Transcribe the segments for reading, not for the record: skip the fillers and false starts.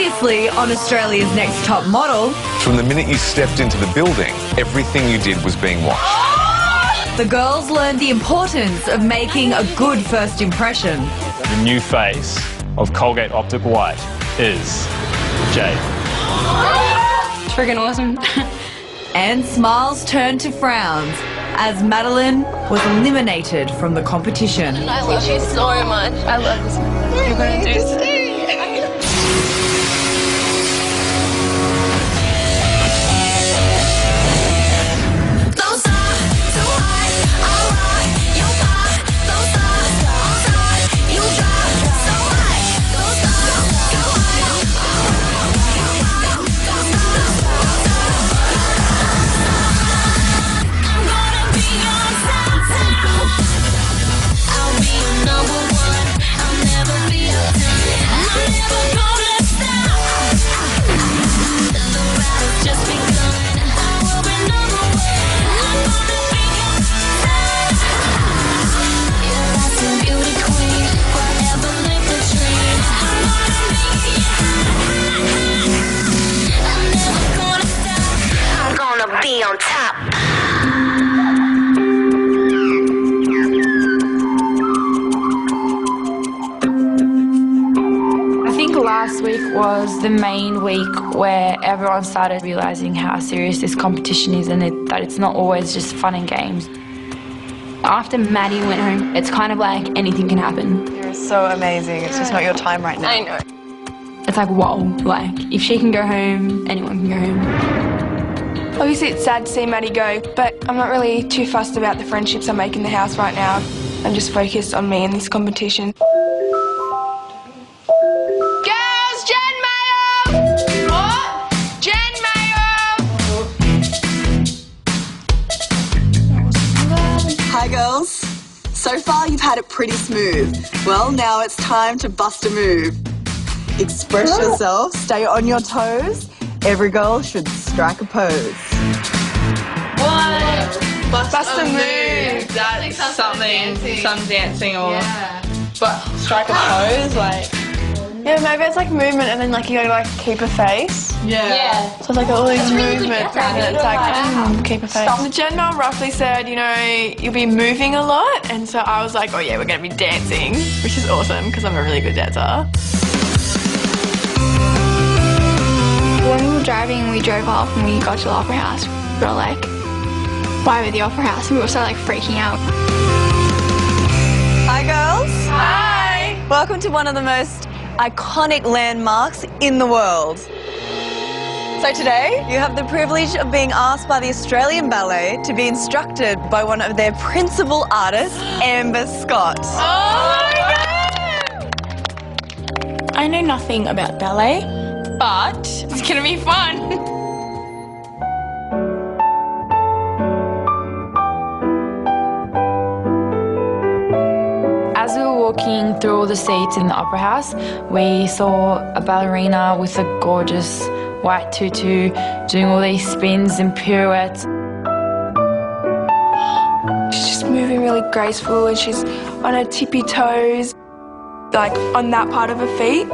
Previously on Australia's Next Top Model. From the minute you stepped into the building, everything you did was being watched. The girls learned the importance of making a good first impression. The new face of Colgate Optic White is Jade. It's friggin' awesome. And smiles turned to frowns as Madeline was eliminated from the competition. I love you so much. I love this. You're gonna do this. Be on top. I think last week was the main week where everyone started realising how serious this competition is and that it's not always just fun and games. After Maddie went home, it's kind of like anything can happen. You're so amazing. It's just not your time right now. I know. It's like, whoa, like, if she can go home, anyone can go home. Obviously it's sad to see Maddie go, but I'm not really too fussed about the friendships I make in the house right now. I'm just focused on me in this competition. Girls, Jen Mayo! What? Jen Mayo! Hi girls. So far you've had it pretty smooth. Well, now it's time to bust a move. Express yourself, stay on your toes. Every girl should strike a pose. What? Bust a move. That's something, some dancing or... Yeah. But strike a pose, like... Yeah, maybe it's like movement and then like you gotta like keep a face. Yeah. So it's like all these movements and then it's like keep a face. The Jen Mel roughly said, you know, you'll be moving a lot, and so I was like, oh yeah, we're gonna be dancing, which is awesome because I'm a really good dancer. When we were driving, we drove off and we got to the Opera House. We were like, why are we at the Opera House? And we were sort of like freaking out. Hi girls. Hi. Welcome to one of the most iconic landmarks in the world. So today, you have the privilege of being asked by the Australian Ballet to be instructed by one of their principal artists, Amber Scott. Oh my God! I know nothing about ballet, but it's gonna be fun. As we were walking through all the seats in the Opera House, we saw a ballerina with a gorgeous white tutu doing all these spins and pirouettes. She's just moving really graceful and she's on her tippy toes, like on that part of her feet,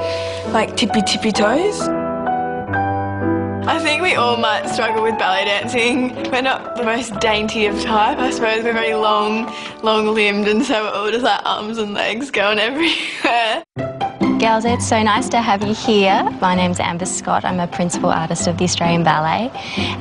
like tippy toes. I think we all might struggle with ballet dancing. We're not the most dainty of type. I suppose we're very long-limbed, and so we're all just like arms and legs going everywhere. Girls, it's so nice to have you here. My name's Amber Scott. I'm a principal artist of the Australian Ballet,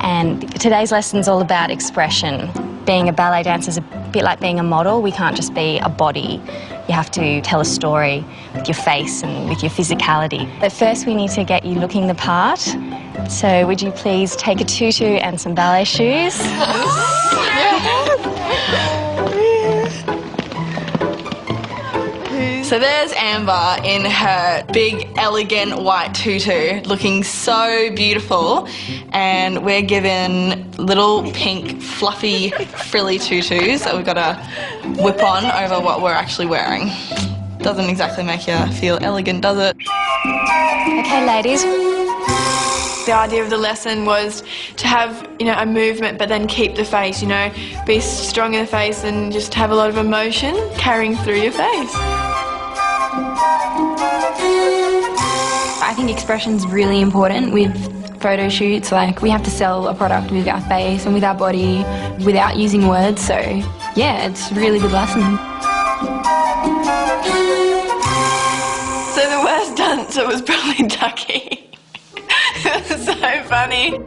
and today's lesson's all about expression. Being a ballet dancer is a bit like being a model. We can't just be a body. You have to tell a story with your face and with your physicality. But first we need to get you looking the part. So would you please take a tutu and some ballet shoes? So there's Amber in her big, elegant white tutu, looking so beautiful, and we're given little pink, fluffy, frilly tutus that we've got to whip on over what we're actually wearing. Doesn't exactly make you feel elegant, does it? Okay, ladies. The idea of the lesson was to have, you know, a movement but then keep the face, you know, be strong in the face and just have a lot of emotion carrying through your face. I I think expression's really important with photo shoots. Like, we have to sell a product with our face and with our body without using words, so yeah, it's a really good lesson. So the worst dancer was probably Ducky. It was so funny.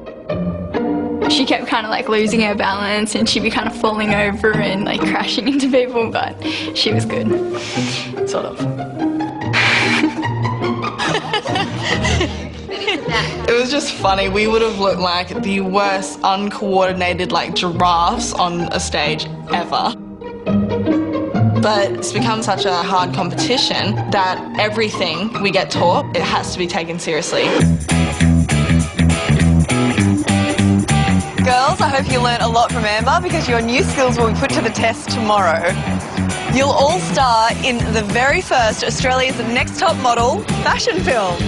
She kept kind of like losing her balance and she'd be kind of falling over and like crashing into people, but she was good. Sort of. It was just funny. We would have looked like the worst uncoordinated like giraffes on a stage ever. But it's become such a hard competition that everything we get taught, it has to be taken seriously. Girls, I hope you learned a lot from Amber because your new skills will be put to the test tomorrow. You'll all star in the very first Australia's Next Top Model fashion film.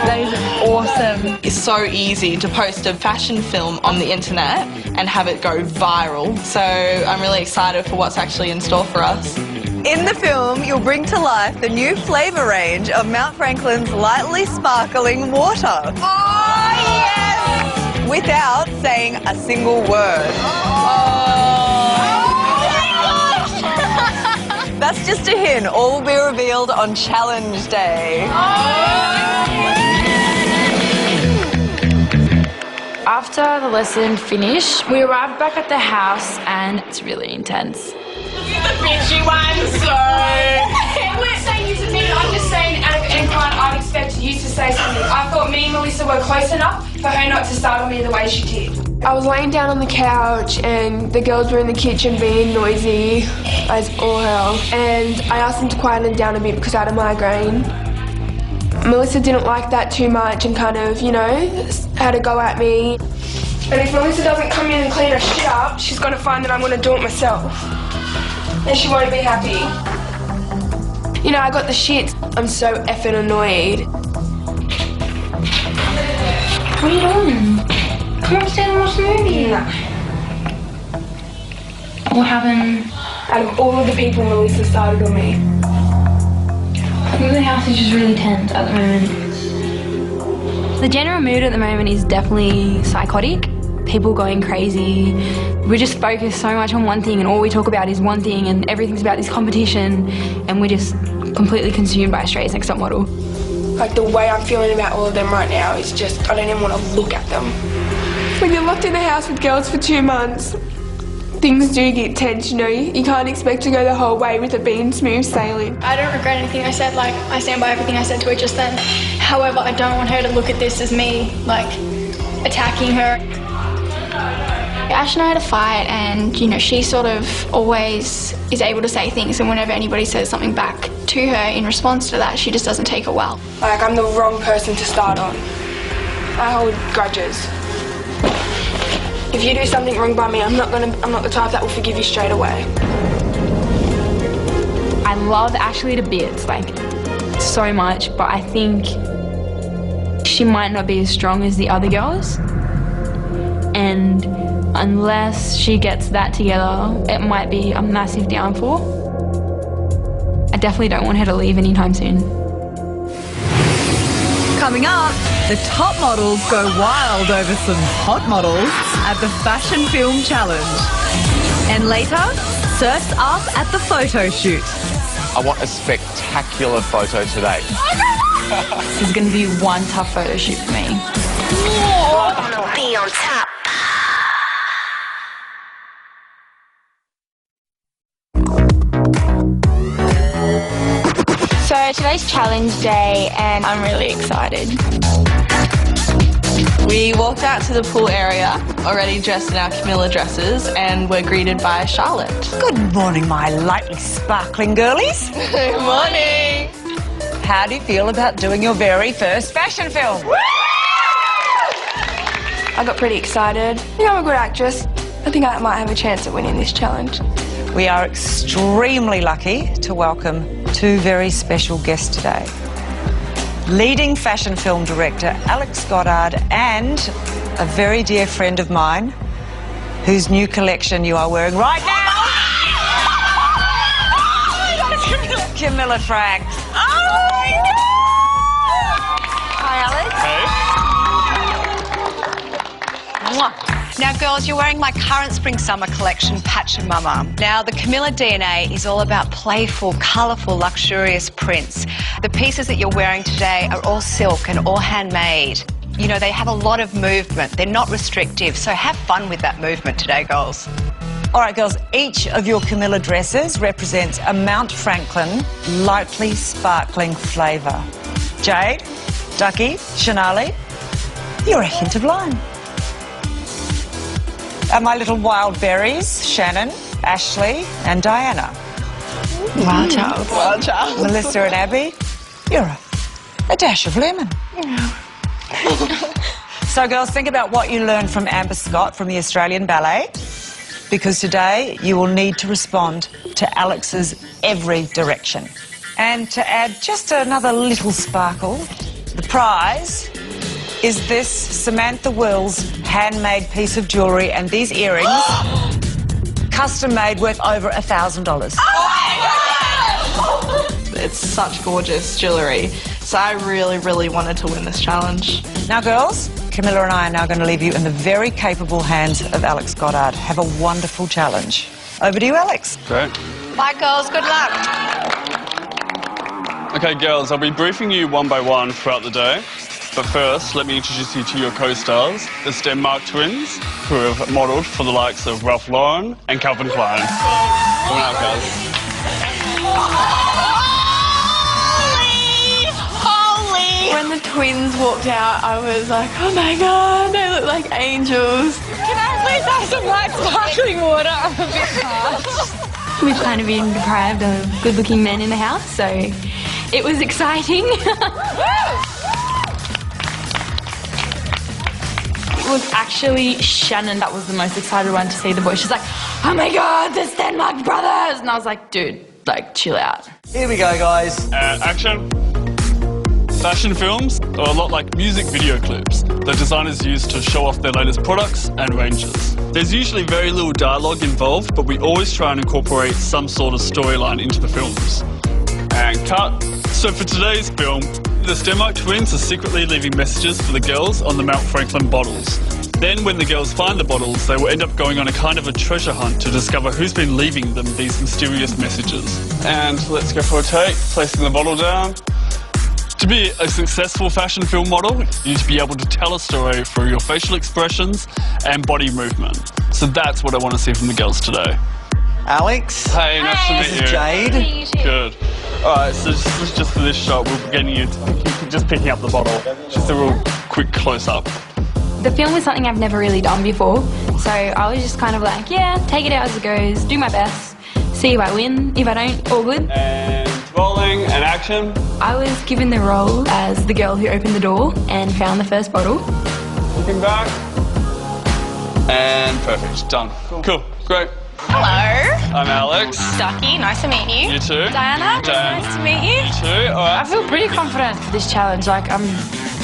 That is awesome. It's so easy to post a fashion film on the internet and have it go viral. So I'm really excited for what's actually in store for us. In the film, you'll bring to life the new flavour range of Mount Franklin's lightly sparkling water. Oh, yes! Without saying a single word. That's just a hint. All will be revealed on Challenge Day. After the lesson finished, we arrived back at the house and it's really intense. The bitchy one, so... I'm not saying you to me, I'm just saying out of incline I'd expect you to say something. I thought me and Melissa were close enough for her not to startle me the way she did. I was laying down on the couch and the girls were in the kitchen being noisy as all hell, and I asked them to quieten down a bit because I had a migraine. Melissa didn't like that too much and kind of, you know, had a go at me. And if Melissa doesn't come in and clean her shit up, she's going to find that I'm going to do it myself. And she won't be happy. You know, I got the shits. I'm so effing annoyed. What are you doing? Come upstairs and watch the movie. No. What happened? Out of all of the people, Melissa started on me. I think the house is just really tense at the moment. The general mood at the moment is definitely psychotic. People going crazy. We just focus so much on one thing and all we talk about is one thing and everything's about this competition and we're just completely consumed by Australia's Next Top Model. Like the way I'm feeling about all of them right now is just, I don't even want to look at them. When you're locked in the house with girls for 2 months, things do get tense, you know. You can't expect to go the whole way with it being smooth sailing. I don't regret anything I said, like I stand by everything I said to her just then. However, I don't want her to look at this as me, like, attacking her. Ash and I had a fight and, you know, she sort of always is able to say things and whenever anybody says something back to her in response to that, she just doesn't take it well. Like, I'm the wrong person to start on. I hold grudges. If you do something wrong by me, I'm not the type that will forgive you straight away. I love Ashley to bits, like, so much, but I think she might not be as strong as the other girls. And unless she gets that together, it might be a massive downfall. I definitely don't want her to leave anytime soon. Coming up, the top models go wild over some hot models at the Fashion Film Challenge. And later, surfs up at the photo shoot. I want a spectacular photo today. This is going to be one tough photo shoot for me. Be on top. So today's challenge day and I'm really excited. We walked out to the pool area, already dressed in our Camilla dresses, and we're greeted by Charlotte. Good morning, my lightly sparkling girlies. Good morning. How do you feel about doing your very first fashion film? I got pretty excited. I think I'm a good actress. I think I might have a chance at winning this challenge. We are extremely lucky to welcome 2 very special guests today. Leading fashion film director Alex Goddard and a very dear friend of mine whose new collection you are wearing right now. Camilla Franks. Oh Now, girls, you're wearing my current spring-summer collection, Patch and Mama. Now, the Camilla DNA is all about playful, colourful, luxurious prints. The pieces that you're wearing today are all silk and all handmade. You know, they have a lot of movement. They're not restrictive, so have fun with that movement today, girls. All right, girls, each of your Camilla dresses represents a Mount Franklin lightly sparkling flavour. Jade, Ducky, Shonali, you're a hint of lime. And my little wild berries, Shannon, Ashley and Diana. Wild child. Wild child. Melissa and Abby, you're a dash of lemon. So, girls, think about what you learned from Amber Scott from the Australian Ballet, because today you will need to respond to Alex's every direction. And to add just another little sparkle, the prize is this Samantha Wills handmade piece of jewellery and these earrings, custom made, worth over $1,000. It's such gorgeous jewellery, so I really, really wanted to win this challenge. Now, girls, Camilla and I are now going to leave you in the very capable hands of Alex Goddard. Have a wonderful challenge. Over to you, Alex. Great. Bye, girls. Good luck. Okay, girls, I'll be briefing you one by one throughout the day. But first, let me introduce you to your co-stars, the Stenmark twins, who have modelled for the likes of Ralph Lauren and Calvin Klein. Come on out, guys. Holy! When the twins walked out, I was like, oh my God, they look like angels. Can I please have some light sparkling water? I'm a bit parched. We've kind of been deprived of good-looking men in the house, so it was exciting. It was actually Shannon that was the most excited one to see the boys. She's like, oh my God, the Stenmark brothers! And I was like, dude, like, chill out. Here we go, guys. And action. Fashion films are a lot like music video clips that designers use to show off their latest products and ranges. There's usually very little dialogue involved, but we always try and incorporate some sort of storyline into the films. And cut. So for today's film, the Stenmark twins are secretly leaving messages for the girls on the Mount Franklin bottles. Then when the girls find the bottles, they will end up going on a kind of a treasure hunt to discover who's been leaving them these mysterious messages. And let's go for a take, placing the bottle down. To be a successful fashion film model, you need to be able to tell a story through your facial expressions and body movement. So that's what I want to see from the girls today. Alex. Hey, nice to meet you. This is Jade. Good. Alright, so just for this shot, we're getting you just picking up the bottle. Just a real quick close-up. The film is something I've never really done before, so I was just kind of like, yeah, take it out as it goes, do my best, see if I win. If I don't, all good. And rolling, and action. I was given the role as the girl who opened the door and found the first bottle. Looking back. And perfect, done. Cool, great. Hello. I'm Alex. Ducky, nice to meet you. You too. Diana, nice to meet you. You too, alright. I feel pretty confident for this challenge. Like, I'm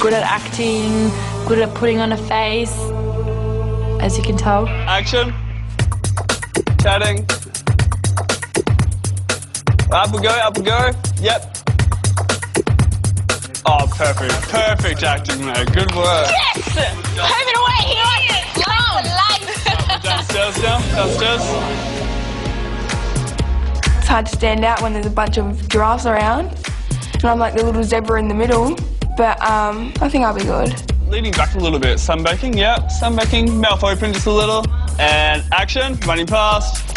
good at acting, good at putting on a face, as you can tell. Action. Chatting. Up we go. Yep. Oh, perfect. Perfect acting, mate. Good work. Yes! Home and away here. Downstairs now. Downstairs. It's hard to stand out when there's a bunch of giraffes around, and I'm like the little zebra in the middle, but I think I'll be good. Leaning back a little bit. Sunbaking, yep. Sunbaking. Mouth open just a little. And action. Running past.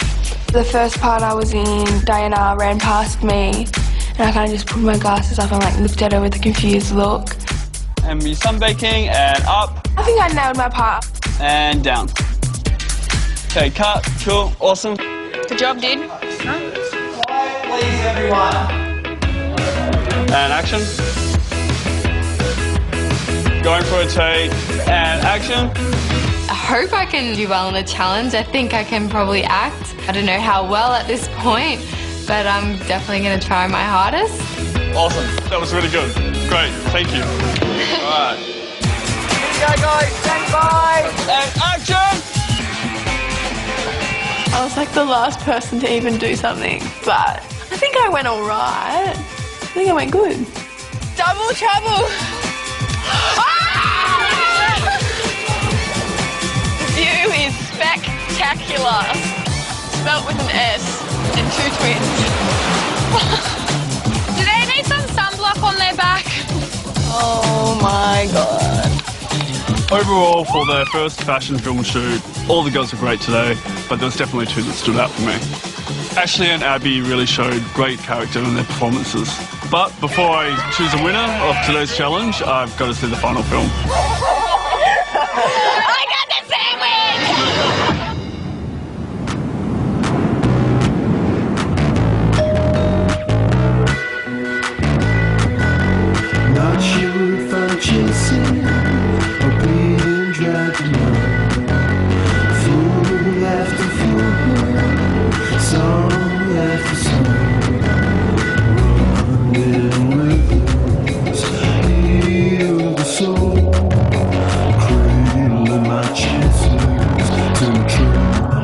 The first part I was in, Diana ran past me, and I kind of just put my glasses up and like looked at her with a confused look. And me sunbaking, and up. I think I nailed my part. And down. Okay, cut. Cool. Awesome. Good job, dude. Please, everyone. And action. Going for a take. And action. I hope I can do well in the challenge. I think I can probably act. I don't know how well at this point, but I'm definitely going to try my hardest. Awesome. That was really good. Great. Thank you. All right. Here we go, guys. Stand by. And action. I was like the last person to even do something, but I think I went all right. think I went good. Double trouble! The view is spectacular. Spelt with an S and 2 twins. Do they need some sunblock on their back? Oh my god. Overall, for their first fashion film shoot, all the girls were great today, but there was definitely 2 that stood out for me. Ashley and Abby really showed great character in their performances. But before I choose a winner of today's challenge, I've got to see the final film. I got the sandwich! Not sure if I'm chasing or being dragged along. Fool after fool, song after song. Running with heal the soul. Cradling my chances till the truth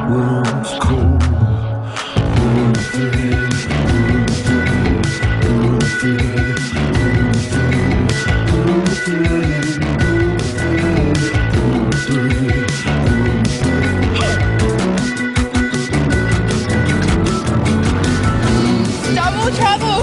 runs cold. Pulling the thread, pulling the thread, pulling the thread. Double trouble!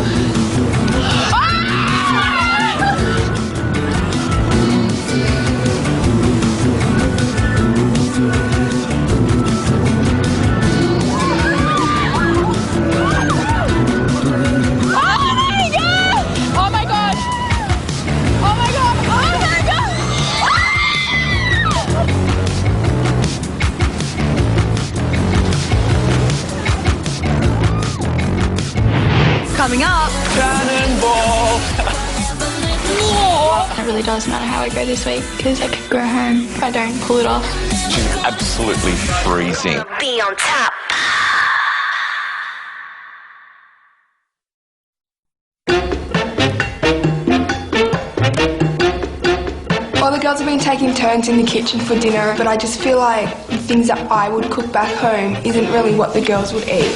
Coming up, Cannonball! It really does matter how I go this week because I could go home if I don't pull it off. She's absolutely freezing. Be on top. All the girls have been taking turns in the kitchen for dinner, but I just feel like the things that I would cook back home isn't really what the girls would eat.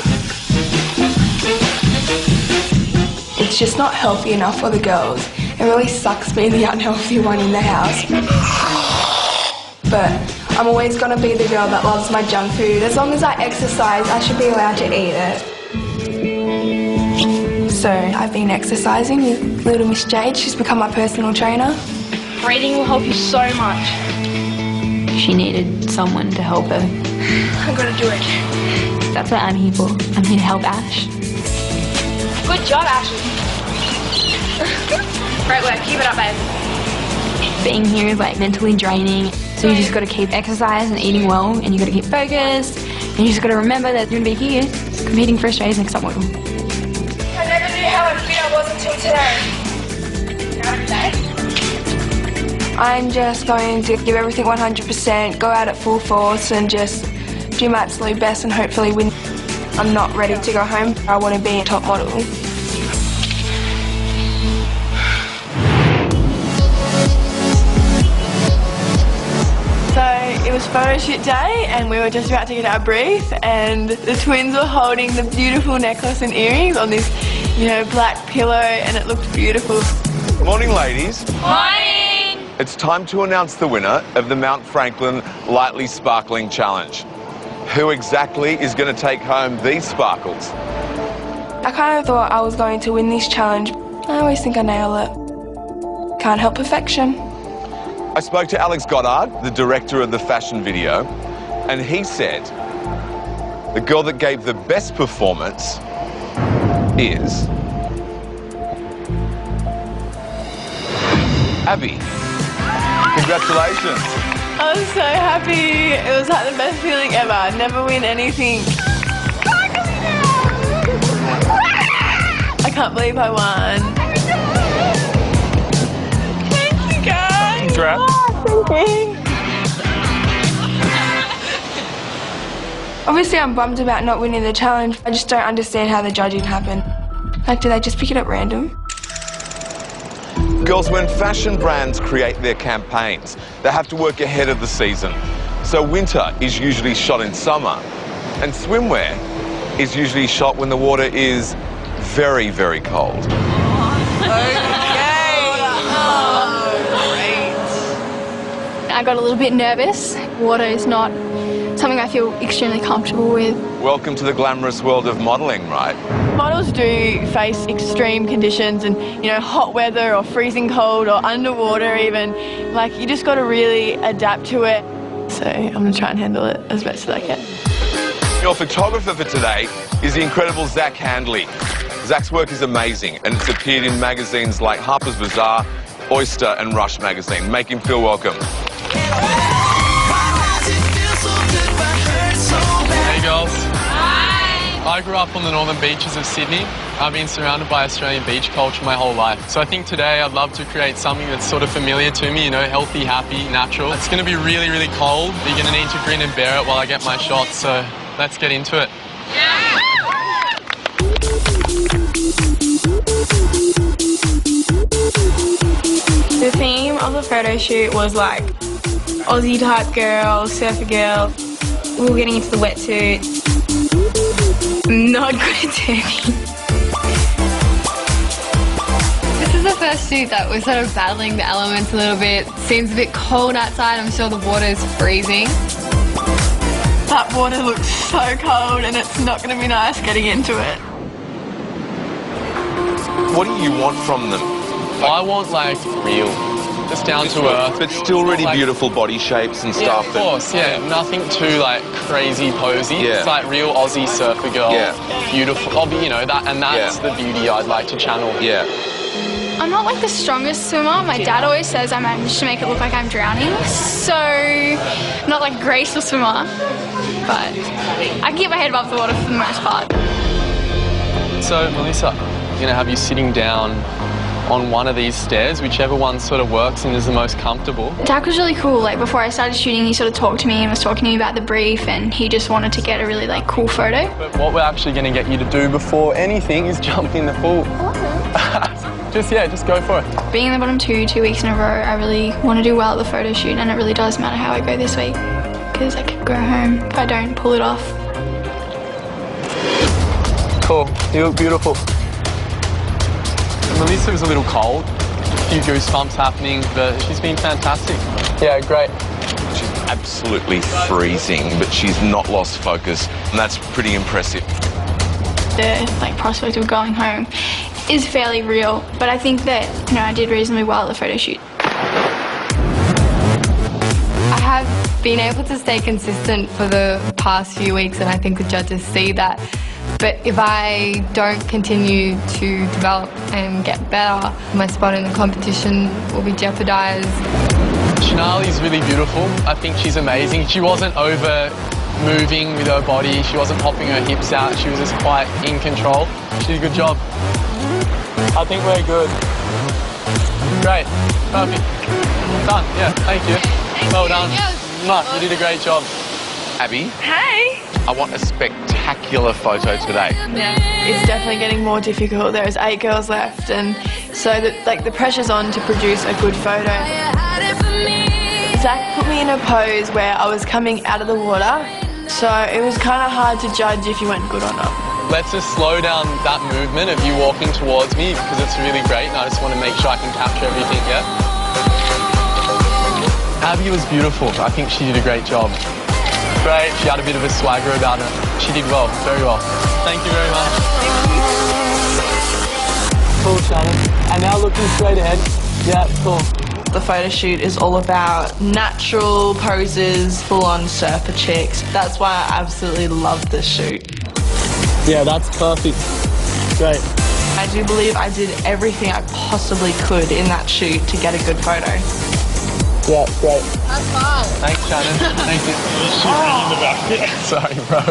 It's just not healthy enough for the girls. It really sucks being the unhealthy one in the house. But I'm always going to be the girl that loves my junk food. As long as I exercise, I should be allowed to eat it. So I've been exercising with little Miss Jade. She's become my personal trainer. Reading will help you so much. She needed someone to help her. I'm going to do it. That's what I'm here for. I'm here to help Ash. Good job, Ashley. Great work. Keep it up, babe. Being here is like mentally draining. So you just got to keep exercise and eating well, and you got to keep focused, and you just got to remember that you're going to be here competing for Australia's next top model. I never knew how fit I was until today. I'm just going to give everything 100%, go out at full force and just do my absolute best and hopefully win. I'm not ready to go home. I want to be a top model. So it was photo shoot day and we were just about to get our brief and the twins were holding the beautiful necklace and earrings on this, black pillow and it looked beautiful. Morning, ladies. Morning! It's time to announce the winner of the Mount Franklin Lightly Sparkling Challenge. Who exactly is going to take home these sparkles? I kind of thought I was going to win this challenge. I always think I nail it. Can't help perfection. I spoke to Alex Goddard, the director of the fashion video, and he said the girl that gave the best performance is Abby. Congratulations. I was so happy. It was like the best feeling ever. I'd never win anything. I can't believe I won. Thank you, guys. Congrats. Thank you. Obviously, I'm bummed about not winning the challenge. I just don't understand how the judging happened. Like, do they just pick it up random? Girls, when fashion brands create their campaigns, they have to work ahead of the season. So winter is usually shot in summer, and swimwear is usually shot when the water is very, very cold. I got a little bit nervous. Water is not something I feel extremely comfortable with. Welcome to the glamorous world of modelling, right? Models do face extreme conditions and, you know, hot weather or freezing cold or underwater even. Like, you just got to really adapt to it. So I'm going to try and handle it as best as I can. Your photographer for today is the incredible Zach Handley. Zach's work is amazing and it's appeared in magazines like Harper's Bazaar, Oyster and Rush magazine. Make him feel welcome. Hey girls. Hi. I grew up on the northern beaches of Sydney. I've been surrounded by Australian beach culture my whole life. So I think today I'd love to create something that's sort of familiar to me, you know, healthy, happy, natural. It's going to be really, really cold. You're going to need to grin and bear it while I get my shots, so let's get into it. The theme of the photo shoot was like Aussie type girl, surfer girl. We were getting into the wetsuit. Not good at surfing. This is the first shoot that we're sort of battling the elements a little bit. Seems a bit cold outside. I'm sure the water is freezing. That water looks so cold and it's not going to be nice getting into it. What do you want from them? I want, like, real. Just down to earth. But still really like, beautiful body shapes and stuff. Yeah, of course, yeah. Nothing too, like, crazy posy. Yeah. It's like real Aussie surfer girl. Yeah. Beautiful. You know, that's the beauty I'd like to channel. Yeah. I'm not like the strongest swimmer. My dad always says I managed to make it look like I'm drowning. So, not like a graceful swimmer, but I can get my head above the water for the most part. So, Melissa, I'm going to have you sitting down on one of these stairs, whichever one sort of works and is the most comfortable. Dak was really cool. Like, before I started shooting, he sort of talked to me and was talking to me about the brief, and he just wanted to get a really like cool photo. But what we're actually going to get you to do before anything is jump in the pool. Just go for it. Being in the bottom 2 weeks in a row, I really want to do well at the photo shoot, and it really does matter how I go this week, because I could go home if I don't pull it off. Cool, you look beautiful. Melissa was a little cold, a few goosebumps happening, but she's been fantastic. Yeah, great. She's absolutely freezing, but she's not lost focus, and that's pretty impressive. The like prospect of going home is fairly real, but I think that, you know, I did reasonably well at the photo shoot. I have been able to stay consistent for the past few weeks, and I think the judges see that. But if I don't continue to develop and get better, my spot in the competition will be jeopardised. Shanali's really beautiful. I think she's amazing. She wasn't over moving with her body. She wasn't popping her hips out. She was just quite in control. She did a good job. I think we're good. Great. Perfect. Done. Yeah, thank you. Well done. You did a great job. Abby? Hey! I want a spectacular photo today. Yeah, it's definitely getting more difficult. There's 8 girls left, and so the pressure's on to produce a good photo. Zach put me in a pose where I was coming out of the water, so it was kind of hard to judge if you went good or not. Let's just slow down that movement of you walking towards me because it's really great, and I just want to make sure I can capture everything, yeah? Abby was beautiful. I think she did a great job. Great. She had a bit of a swagger about her. She did well, very well. Thank you very much. Cool, Shannon. And now looking straight ahead. Yeah, cool. The photo shoot is all about natural poses, full-on surfer chicks. That's why I absolutely love this shoot. Yeah, that's perfect. Great. I do believe I did everything I possibly could in that shoot to get a good photo. Yeah, great. That's fine. Thanks, Shannon. Thank you. Sorry, bro.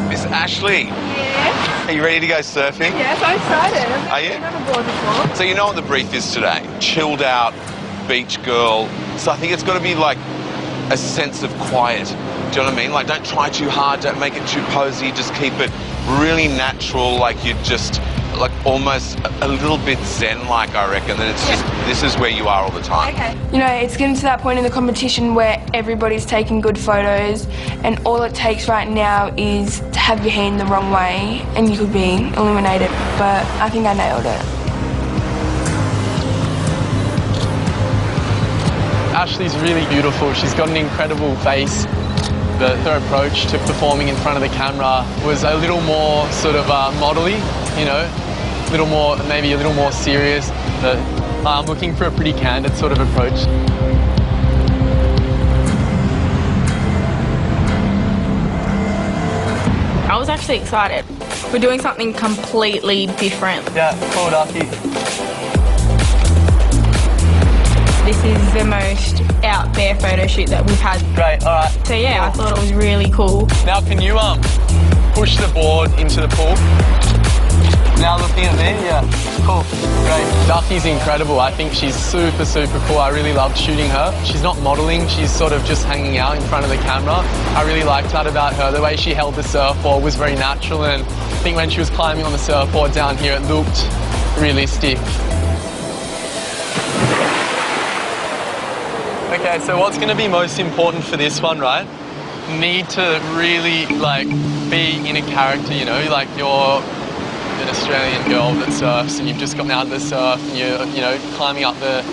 Miss Ashley. Yeah? Are you ready to go surfing? Yes, I'm excited. Are you? I've never board before. So you know what the brief is today? Chilled out, beach girl. So I think it's got to be like a sense of quiet. Do you know what I mean? Like, don't try too hard, don't make it too posy, just keep it really natural, like you're just like almost a little bit zen-like, I reckon, that it's just, this is where you are all the time. Okay. You know, it's getting to that point in the competition where everybody's taking good photos, and all it takes right now is to have your hand the wrong way and you could be eliminated, but I think I nailed it. Ashley's really beautiful. She's got an incredible face. Her approach to performing in front of the camera was a little more sort of model-y, you know, a little more, maybe a little more serious, but I'm looking for a pretty candid sort of approach. I was actually excited. We're doing something completely different. Yeah, cool, Ducky. This is the most out there photo shoot that we've had. Great, all right. So yeah, I thought it was really cool. Now can you push the board into the pool? Now looking at me, yeah, cool, great. Ducky's incredible. I think she's super, super cool. I really loved shooting her. She's not modelling, she's sort of just hanging out in front of the camera. I really liked that about her. The way she held the surfboard was very natural, and I think when she was climbing on the surfboard down here, it looked realistic. Okay, so what's going to be most important for this one, right? Need to really, like, be in a character, you know, like you're an Australian girl that surfs and you've just gotten out of the surf and you're, you know, climbing up the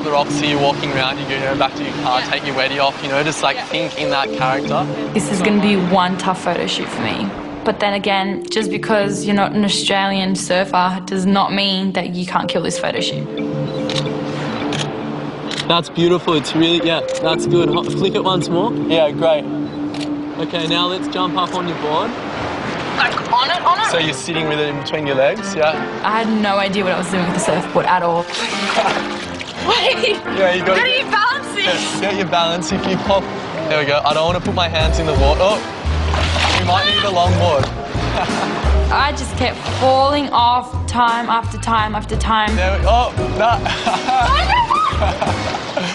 rocks here, you're walking around, you go back to your car, take your weddy off, you know, just like think in that character. This is going to be one tough photo shoot for me. But then again, just because you're not an Australian surfer does not mean that you can't kill this photo shoot. That's beautiful, it's really, yeah, that's good. Flick it once more. Yeah, great. Okay, now let's jump up on your board. Like on it? So you're sitting with it in between your legs, yeah? I had no idea what I was doing with the surfboard at all. Wait, yeah, you got how do you balance this? Yeah, get your balance. If you pop, there we go. I don't want to put my hands in the water. Oh, we might need a longboard. I just kept falling off time after time after time. There we, oh, no.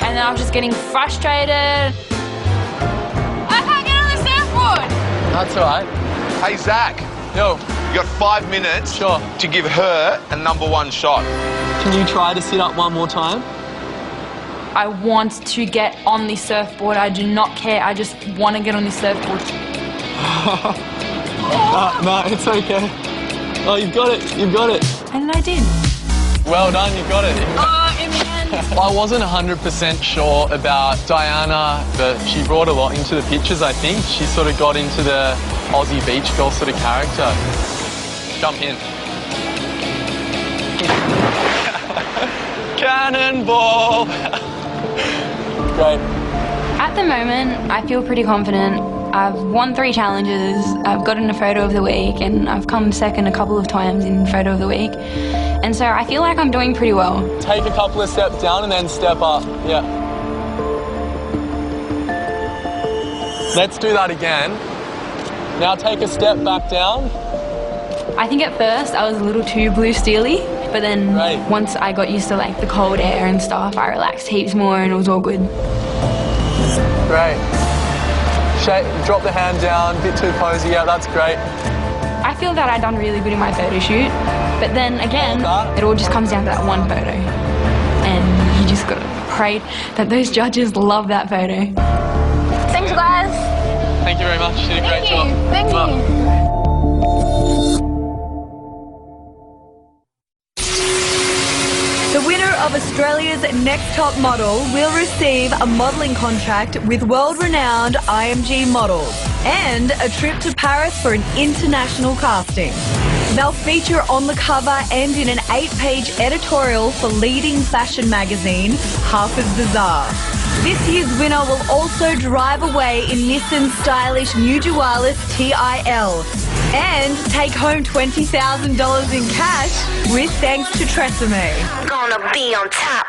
And then I was just getting frustrated. I can't get on the surfboard. That's all right. Hey, Zach. Yo. You got 5 minutes to give her a #1 shot. Can you try to sit up one more time? I want to get on the surfboard. I do not care. I just want to get on the surfboard. No, it's okay. Oh, you've got it. You've got it. And I did. Well done, you got it. In the end. I wasn't 100% sure about Diana, but she brought a lot into the pictures, I think. She sort of got into the Aussie beach girl sort of character. Jump in. Cannonball! Great. At the moment, I feel pretty confident. I've won 3 challenges, I've gotten a photo of the week, and I've come second a couple of times in photo of the week. And so I feel like I'm doing pretty well. Take a couple of steps down and then step up, yeah. Let's do that again. Now take a step back down. I think at first I was a little too blue steely, but then once I got used to like the cold air and stuff, I relaxed heaps more and it was all good. Great. Drop the hand down, a bit too posy, yeah, that's great. I feel that I've done really good in my photo shoot, but then again, it all just comes down to that one photo. And you just gotta pray that those judges love that photo. Thanks, guys. Thank you very much, you did a great job. Thank you. The winner of Australia's Next Top Model will receive a modelling contract with world-renowned IMG Models and a trip to Paris for an international casting. They'll feature on the cover and in an 8-page editorial for leading fashion magazine Harper's Bazaar. This year's winner will also drive away in Nissan's stylish New Dualis TIL and take home $20,000 in cash with thanks to Tresemme. Gonna be on top.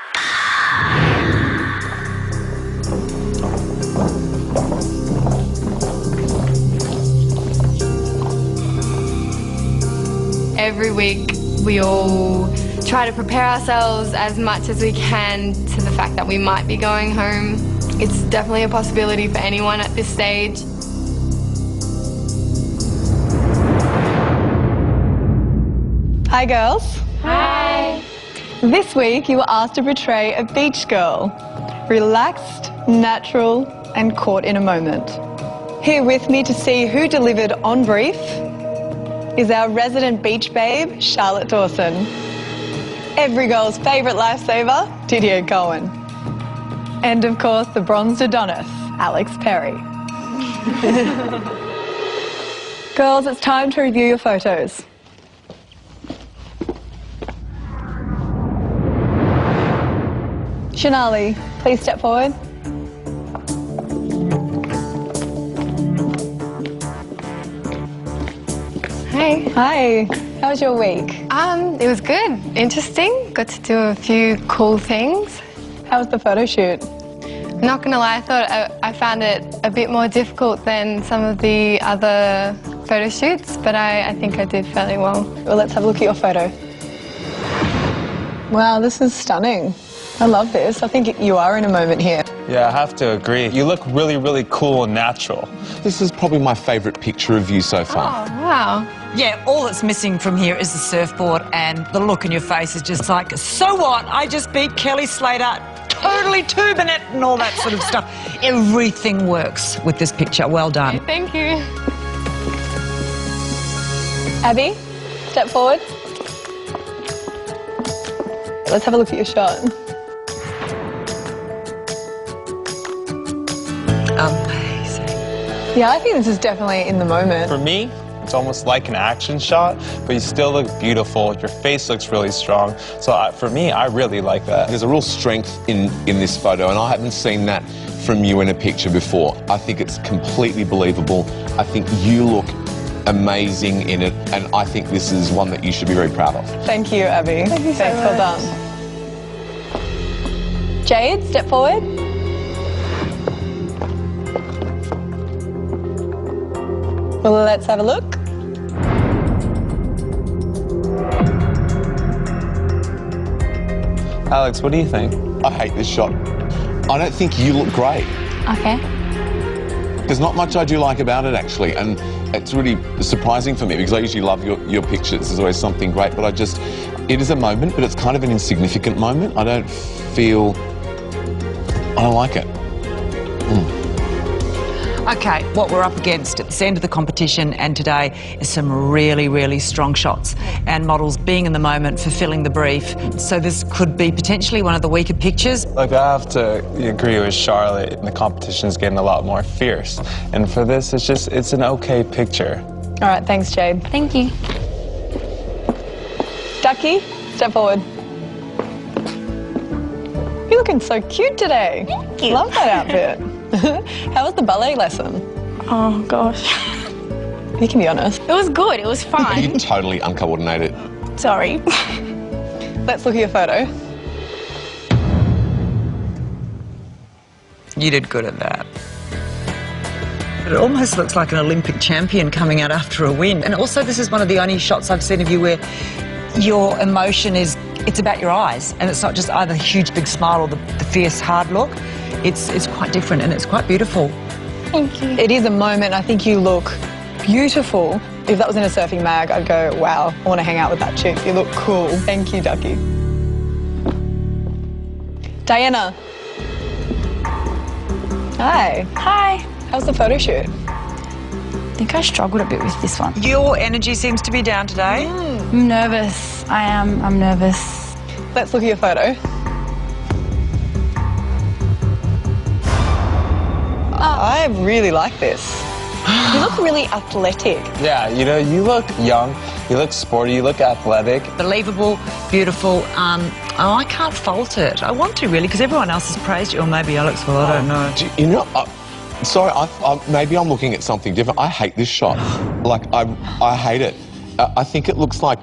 Every week we all try to prepare ourselves as much as we can to the fact that we might be going home. It's definitely a possibility for anyone at this stage. Hi, girls. Hi. This week you were asked to portray a beach girl. Relaxed, natural, and caught in a moment. Here with me to see who delivered on brief is our resident beach babe, Charlotte Dawson. Every girl's favourite lifesaver, Didier Cohen. And of course, the bronzed Adonis, Alex Perry. Girls, it's time to review your photos. Shanali, please step forward. Hey. Hi, how was your week? It was good. Interesting. Got to do a few cool things. How was the photo shoot? Not gonna lie, I thought I found it a bit more difficult than some of the other photo shoots, but I think I did fairly well. Well, let's have a look at your photo. Wow, this is stunning. I love this. I think you are in a moment here. Yeah, I have to agree. You look really, really cool and natural. This is probably my favourite picture of you so far. Oh, wow. Yeah, all that's missing from here is the surfboard, and the look in your face is just like, so what? I just beat Kelly Slater, totally tubing it and all that sort of stuff. Everything works with this picture. Well done. Okay, thank you. Abby, step forward. Let's have a look at your shot. Amazing. Yeah, I think this is definitely in the moment. For me, it's almost like an action shot, but you still look beautiful. Your face looks really strong. So for me, I really like that. There's a real strength in this photo, and I haven't seen that from you in a picture before. I think it's completely believable. I think you look amazing in it, and I think this is one that you should be very proud of. Thank you, Abby. Thank you so Thanks, much. well done. Jade, step forward. Well, let's have a look. Alex, what do you think? I hate this shot. I don't think you look great. Okay. There's not much I do like about it, actually, and it's really surprising for me because I usually love your pictures. There's always something great, but it is a moment, but it's kind of an insignificant moment. I don't like it. Okay, what we're up against at this end of the competition and today is some really, really strong shots and models being in the moment, fulfilling the brief. So this could be potentially one of the weaker pictures. Like, I have to agree with Charlotte. The competition's getting a lot more fierce. And for this, it's an okay picture. All right, thanks, Jade. Thank you. Ducky, step forward. You're looking so cute today. Thank you. Love that outfit. How was the ballet lesson? Oh, gosh. You can be honest. It was good. It was fun. You're totally uncoordinated. Sorry. Let's look at your photo. You did good at that. But it almost looks like an Olympic champion coming out after a win. And also, this is one of the only shots I've seen of you where your emotion it's about your eyes, and it's not just either the huge big smile or the fierce hard look. It's quite different, and it's quite beautiful. Thank you. It is a moment. I think you look beautiful. If that was in a surfing mag, I'd go, wow, I want to hang out with that chick. You look cool. Thank you, Ducky. Diana. Hi. Hi. How's the photo shoot? I think I struggled a bit with this one. Your energy seems to be down today. I'm nervous. I'm nervous. Let's look at your photo. I really like this. You look really athletic. Yeah, you look young, you look sporty, you look athletic. Believable, beautiful. I can't fault it. I want to, really, because everyone else has praised you. Or maybe Alex will, I don't know. Sorry, maybe I'm looking at something different. I hate this shot. Like, I hate it. I think it looks like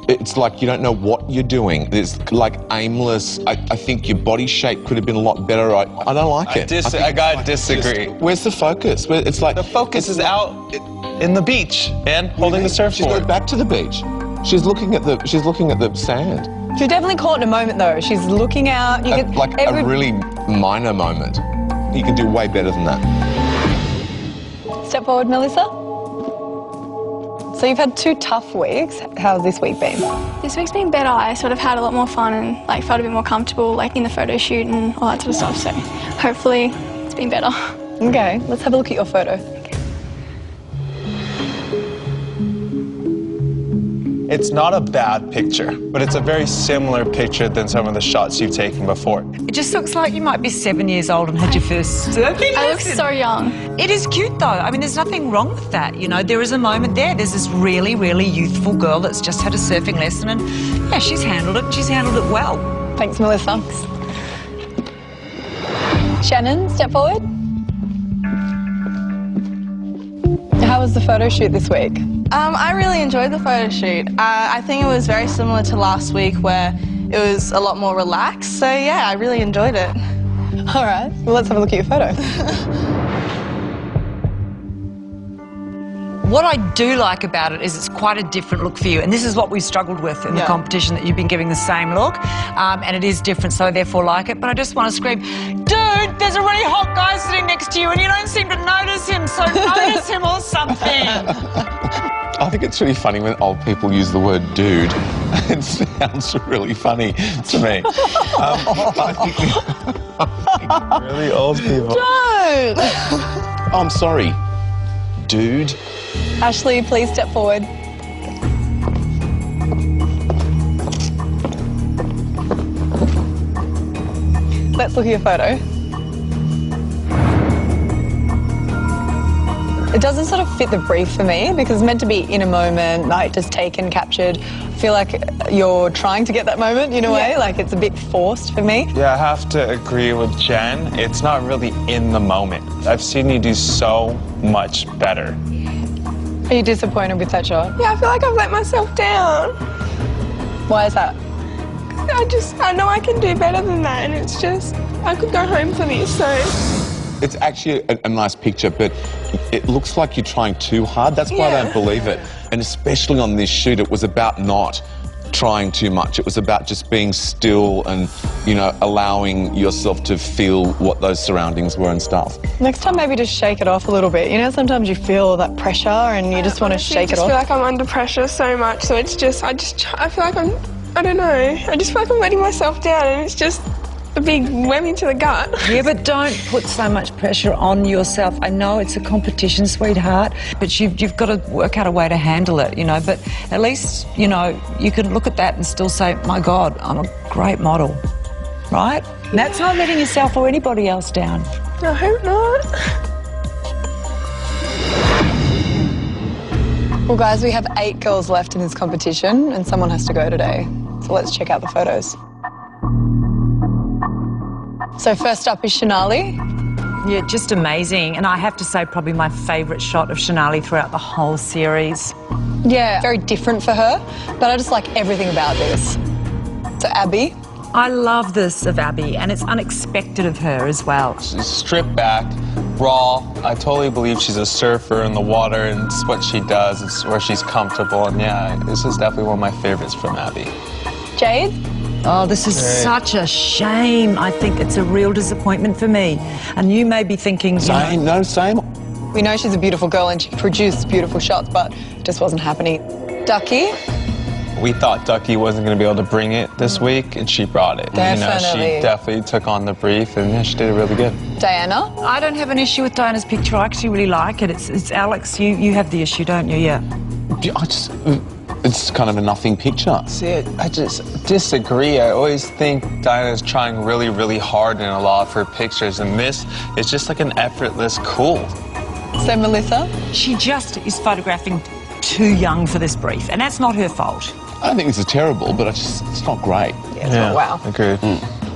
it's like you don't know what you're doing. It's like aimless. I think your body shape could have been a lot better. I don't like it. I gotta disagree. Where's the focus? It's like the focus is out in the beach and holding the surfboard. She's going back to the beach. She's looking at the sand. She's definitely caught in a moment, though. She's looking out. You can, like a really minor moment. You can do way better than that. Step forward, Melissa. So you've had 2 tough weeks. How's this week been? This week's been better. I sort of had a lot more fun and like felt a bit more comfortable like in the photo shoot and all that sort of stuff. So hopefully it's been better. Okay, let's have a look at your photo. It's not a bad picture, but it's a very similar picture than some of the shots you've taken before. It just looks like you might be 7 years old and had your first surfing I look so young. It is cute though. I mean, there's nothing wrong with that. You know, there is a moment there. There's this really, really youthful girl that's just had a surfing lesson and yeah, she's handled it. She's handled it well. Thanks, Melissa. Shannon, step forward. How was the photo shoot this week? I really enjoyed the photo shoot. I think it was very similar to last week where it was a lot more relaxed. So yeah, I really enjoyed it. All right, well, let's have a look at your photo. What I do like about it is it's quite a different look for you, and this is what we've struggled with in the competition, that you've been giving the same look, and it is different, so I therefore like it. But I just want to scream, dude, there's a really hot guy sitting next to you and you don't seem to notice him, so notice him or something. I think it's really funny when old people use the word dude. It sounds really funny to me. Really old people. Don't! Oh, I'm sorry. Dude. Ashley, please step forward. Let's look at your photo. It doesn't sort of fit the brief for me because it's meant to be in a moment, like just taken, captured. I feel like you're trying to get that moment in a way, like it's a bit forced for me. Yeah, I have to agree with Jen. It's not really in the moment. I've seen you do so much better. Are you disappointed with that shot? Yeah, I feel like I've let myself down. Why is that? I know I can do better than that, and it's just, I could go home for this, so. It's actually a nice picture, but it looks like you're trying too hard. That's why I don't believe it. And especially on this shoot, it was about not trying too much. It was about just being still and, you know, allowing yourself to feel what those surroundings were and stuff. Next time, maybe just shake it off a little bit. You know, sometimes you feel that pressure and you just want to shake it off. I just feel like I'm under pressure so much, so it's just, I feel like I don't know, I just feel like I'm letting myself down and it's just a big whammy to the gut. Yeah, but don't put so much pressure on yourself. I know it's a competition, sweetheart, but you've got to work out a way to handle it, you know, but at least, you know, you can look at that and still say, my God, I'm a great model, right? And that's not letting yourself or anybody else down. I hope not. Well, guys, we have 8 girls left in this competition and someone has to go today. So let's check out the photos. So first up is Shanali. Yeah, just amazing. And I have to say probably my favourite shot of Shanali throughout the whole series. Yeah, very different for her, but I just like everything about this. So Abby. I love this of Abby, and it's unexpected of her as well. She's stripped back, raw. I totally believe she's a surfer in the water, and it's what she does. It's where she's comfortable, and yeah, this is definitely one of my favorites from Abby. Jade? Oh, this is such a shame. I think it's a real disappointment for me. And you may be thinking... Same, no, same. We know she's a beautiful girl and she produced beautiful shots, but it just wasn't happening. Ducky? We thought Ducky wasn't going to be able to bring it this week, and she brought it. Definitely. You know, she definitely took on the brief, and yeah, she did it really good. Diana? I don't have an issue with Diana's picture. I actually really like it. It's Alex, you have the issue, don't you? Yeah. It's kind of a nothing picture. See, I just disagree. I always think Diana's trying really, really hard in a lot of her pictures, and this is just like an effortless cool. So Melissa? She just is photographing too young for this brief, and that's not her fault. I don't think this is terrible, but it's not great. Yeah, it's not wow. Agreed.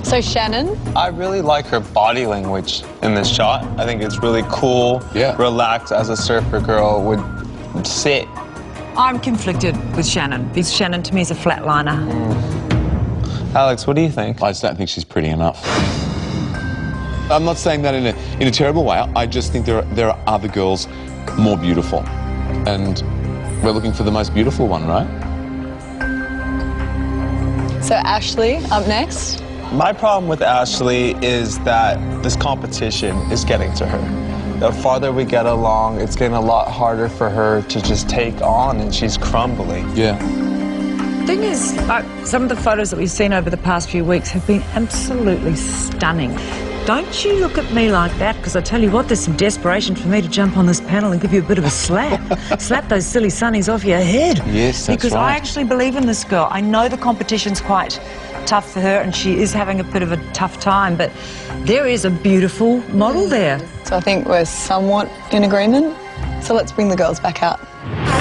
So Shannon? I really like her body language in this shot. I think it's really cool, relaxed as a surfer girl would sit. I'm conflicted with Shannon, because Shannon to me is a flatliner. Alex, what do you think? I just don't think she's pretty enough. I'm not saying that in a terrible way. I just think there are other girls more beautiful. And we're looking for the most beautiful one, right? So Ashley, up next. My problem with Ashley is that this competition is getting to her. the farther we get along, it's getting a lot harder for her to just take on, and she's crumbling. Yeah. The thing is, like, some of the photos that we've seen over the past few weeks have been absolutely stunning. Don't you look at me like that, because I tell you what, there's some desperation for me to jump on this panel and give you a bit of a slap. Slap those silly sunnies off your head. Yes, that's because right. I actually believe in this girl. I know the competition's quite tough for her and she is having a bit of a tough time, but there is a beautiful model there. So I think we're somewhat in agreement. So let's bring the girls back out.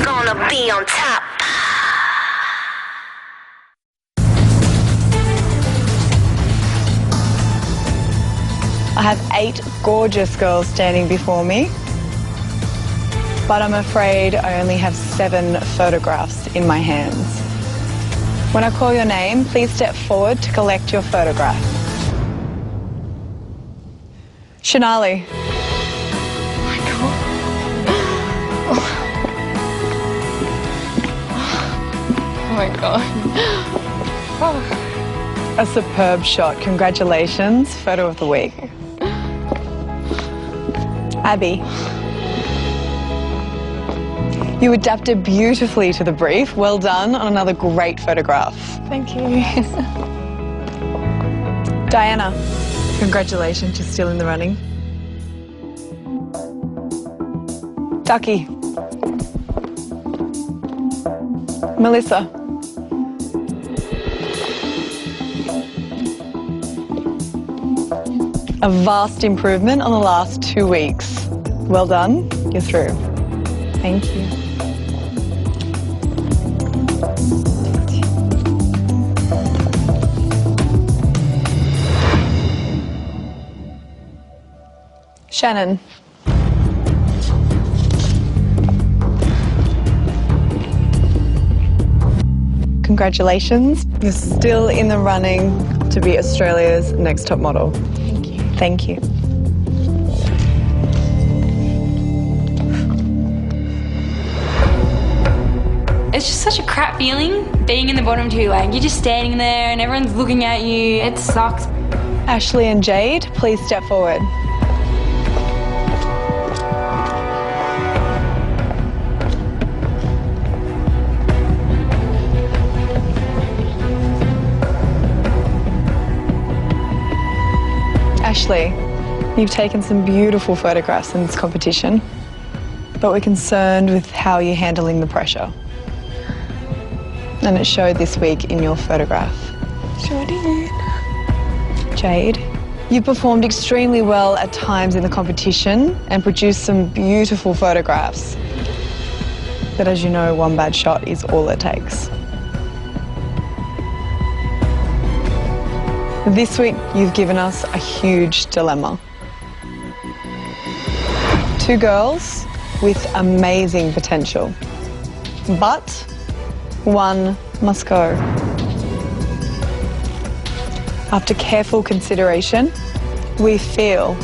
Gonna be on top. I have 8 gorgeous girls standing before me, but I'm afraid I only have 7 photographs in my hands. When I call your name, please step forward to collect your photograph. Shanali. Oh my god. A superb shot. Congratulations. Photo of the week. Abby. You adapted beautifully to the brief. Well done on another great photograph. Thank you. Diana. Congratulations, you're still in the running. Ducky. Melissa. A vast improvement on the last 2 weeks. Well done, you're through. Thank you. Shannon. Congratulations, you're still in the running to be Australia's next top model. Thank you. Thank you. It's just such a crap feeling being in the bottom two. Like, you're just standing there and everyone's looking at you. It sucks. Ashley and Jade, please step forward. Ashley, you've taken some beautiful photographs in this competition, but we're concerned with how you're handling the pressure. And it showed this week in your photograph. Sure did. Jade, you performed extremely well at times in the competition and produced some beautiful photographs. But as you know, one bad shot is all it takes. This week, you've given us a huge dilemma. 2 girls with amazing potential, but one must go. After careful consideration, we feel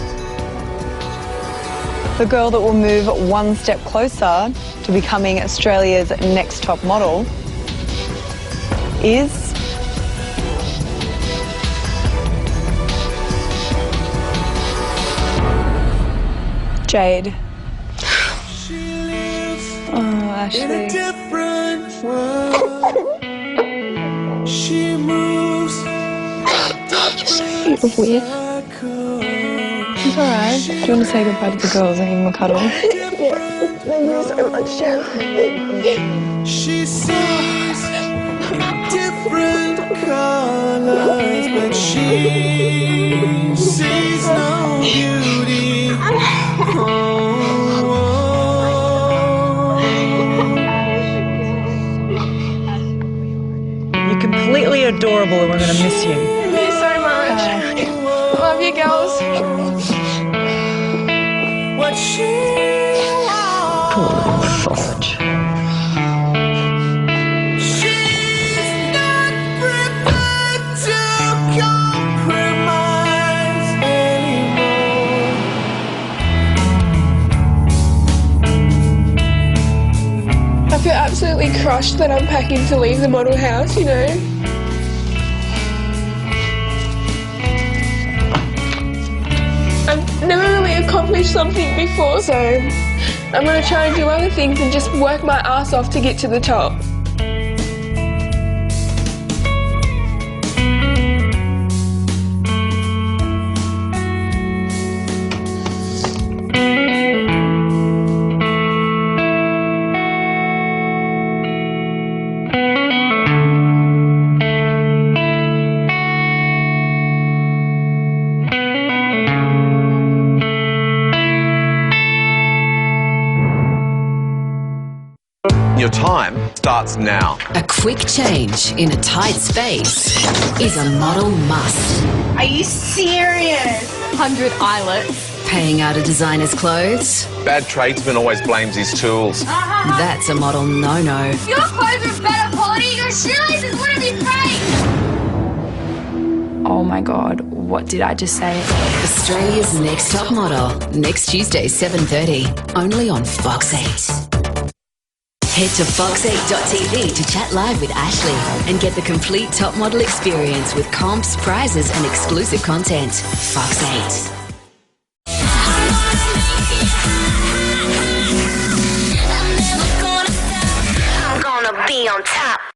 the girl that will move one step closer to becoming Australia's next top model is Jade. Oh, Ashley. She moves. You're so beautiful. It's alright. Do you want to say goodbye to the girls and give them a cuddle? Yeah, thank you so much, Sharon. She sees different colors, but she sees no beauty. You're completely adorable and we're going to miss you. Thank you so much. Love you, girls. What she Poor little sausage. she's not prepared to compromise anymore. I feel absolutely crushed that I'm packing to leave the model house, you know. I've never really accomplished accomplished something before, so I'm going to try and do other things and just work my ass off to get to the top. Your time starts now. A quick change in a tight space is a model must. Are you serious? 100 eyelets. Paying out a designer's clothes? Bad tradesman always blames his tools. That's a model no-no. Your clothes are better quality. Your shoelaces wouldn't be great. Oh my God, what did I just say? Australia's Next Top Model, next Tuesday, 7:30, only on Fox 8. Head to fox8.tv to chat live with Ashley and get the complete top model experience with comps, prizes and exclusive content. Fox 8.